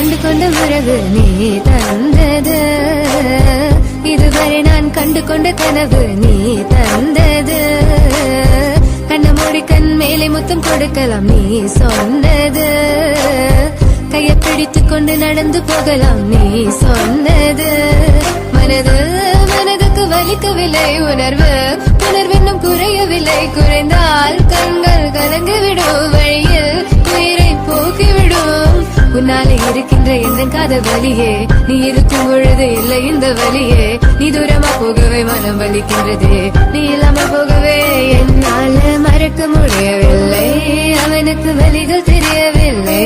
கண்டு கொண்ட உறவு நீ தந்தது, இதுவரை நான் கண்டு கொண்ட கனவு நீ தந்தது. கண்ண மூடி கண் மேலே முத்தம் கொடுக்கலாம் நீ சொன்னது, கையை பிடித்துக் கொண்டு நடந்து போகலாம் நீ சொன்னது. மனதுக்கு வலிக்கவில்லை உணர்வு, உணர்வென்னும் குறையவில்லை, குறைந்தால் கண்கள் கலங்கிவிடும், வழியில் உயிரை போக்கிவிடும். உன்னாலே இருக்கின்ற எந்த காதல் வலியே, நீ இருக்கும் பொழுது இல்லை இந்த வலியே. நீ தூரமா போகவே மனம் வலிக்கின்றதே, நீ இல்லாம போகவே என்னால மறக்க முடியவில்லை. அவனுக்கு வலிகள் தெரியவில்லை.